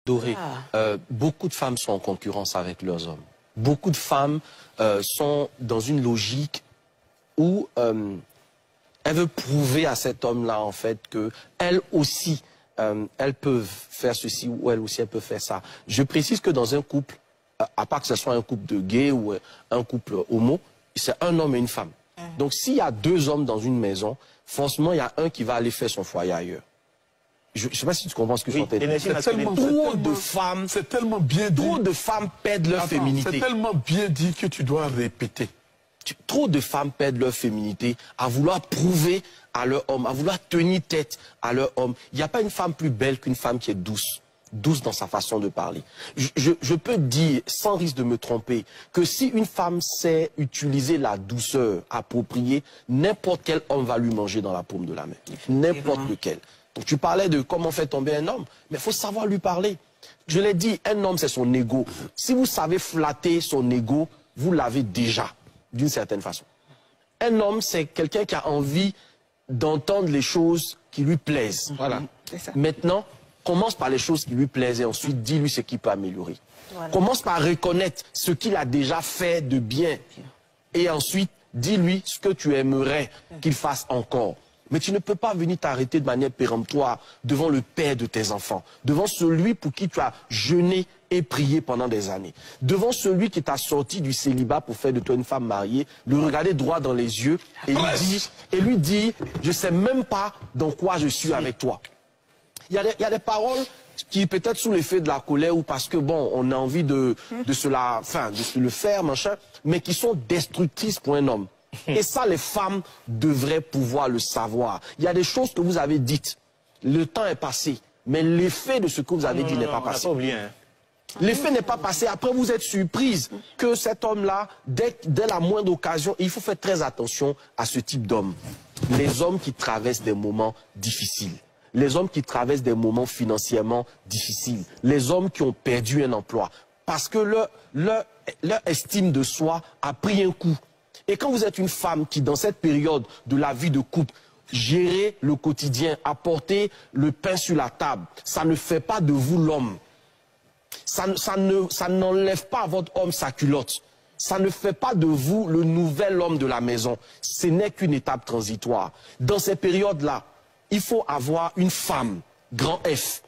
Doré, beaucoup de femmes sont en concurrence avec leurs hommes. Beaucoup de femmes sont dans une logique où elles veulent prouver à cet homme-là, en fait, qu'elles aussi, elles peuvent faire ceci ou elles aussi, elles peuvent faire ça. Je précise que dans un couple, à part que ce soit un couple de gays ou un couple homo, c'est un homme et une femme. Donc s'il y a deux hommes dans une maison, forcément, il y a un qui va aller faire son foyer ailleurs. Je ne sais pas si tu comprends ce que je suis en train de dire. C'est tellement bien dit. Trop de femmes perdent leur féminité. C'est tellement bien dit que tu dois répéter. Trop de femmes perdent leur féminité à vouloir prouver à leur homme, à vouloir tenir tête à leur homme. Il n'y a pas une femme plus belle qu'une femme qui est douce. Douce dans sa façon de parler. Je peux dire, sans risque de me tromper, que si une femme sait utiliser la douceur appropriée, n'importe quel homme va lui manger dans la paume de la main. N'importe lequel. Donc, tu parlais de comment faire tomber un homme, mais il faut savoir lui parler. Je l'ai dit, un homme, c'est son ego. Si vous savez flatter son ego, vous l'avez déjà, d'une certaine façon. Un homme, c'est quelqu'un qui a envie d'entendre les choses qui lui plaisent. Voilà. Maintenant, commence par les choses qui lui plaisent et ensuite dis-lui ce qu'il peut améliorer. Voilà. Commence par reconnaître ce qu'il a déjà fait de bien. Et ensuite, dis-lui ce que tu aimerais qu'il fasse encore. Mais tu ne peux pas venir t'arrêter de manière péremptoire devant le père de tes enfants, devant celui pour qui tu as jeûné et prié pendant des années, devant celui qui t'a sorti du célibat pour faire de toi une femme mariée, le regarder droit dans les yeux et lui dire, je ne sais même pas dans quoi je suis avec toi. Il y a des paroles qui, peut-être sous l'effet de la colère ou parce que, bon, on a envie de se le faire, machin, mais qui sont destructrices pour un homme. Et ça, les femmes devraient pouvoir le savoir. Il y a des choses que vous avez dites. Le temps est passé, mais l'effet de ce que vous avez dit n'est pas passé. L'effet n'est pas passé. Après, vous êtes surprise que cet homme-là, dès la moindre occasion, il faut faire très attention à ce type d'hommes. Les hommes qui traversent des moments difficiles. Les hommes qui traversent des moments financièrement difficiles. Les hommes qui ont perdu un emploi. Parce que leur estime de soi a pris un coup. Et quand vous êtes une femme qui, dans cette période de la vie de couple, gérer le quotidien, apporter le pain sur la table, ça ne fait pas de vous l'homme. Ça n'enlève pas à votre homme sa culotte. Ça ne fait pas de vous le nouvel homme de la maison. Ce n'est qu'une étape transitoire. Dans ces périodes-là, il faut avoir une femme, grand F,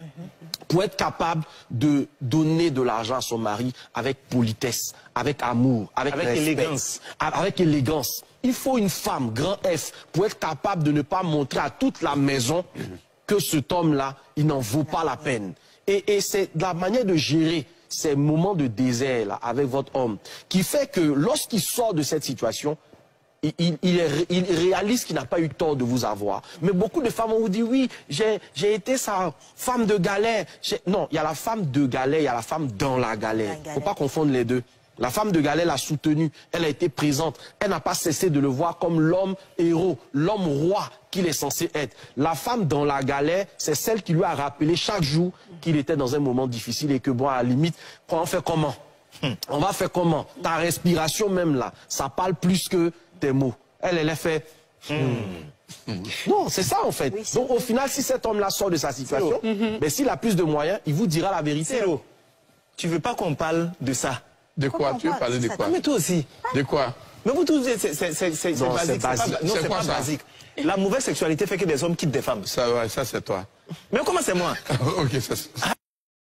pour être capable de donner de l'argent à son mari avec politesse, avec amour, avec élégance. Avec élégance. Il faut une femme, grand F, pour être capable de ne pas montrer à toute la maison que cet homme-là, il n'en vaut pas la peine. Et c'est la manière de gérer ces moments de désert là, avec votre homme qui fait que lorsqu'il sort de cette situation, il réalise qu'il n'a pas eu tort de vous avoir. Mais beaucoup de femmes vous disent, oui, j'ai été sa femme de galère. Non, il y a la femme de galère, il y a la femme dans la galère. Il ne faut pas confondre les deux. La femme de galère l'a soutenu, elle a été présente. Elle n'a pas cessé de le voir comme l'homme héros, l'homme roi qu'il est censé être. La femme dans la galère, c'est celle qui lui a rappelé chaque jour qu'il était dans un moment difficile et que, bon, à la limite, on fait comment? On va faire comment? Ta respiration même là, ça parle plus que tes mots. Elle a fait... Non, c'est ça en fait. Donc au final, si cet homme-là sort de sa situation, mais s'il a plus de moyens, il vous dira la vérité. Tu veux pas qu'on parle de ça? De quoi? Tu veux parler de quoi? Mais toi aussi. De quoi? Mais vous tous, c'est basique. Non, c'est pas basique. La mauvaise sexualité fait que des hommes quittent des femmes. Ça c'est toi. Mais comment c'est moi? Ok, ça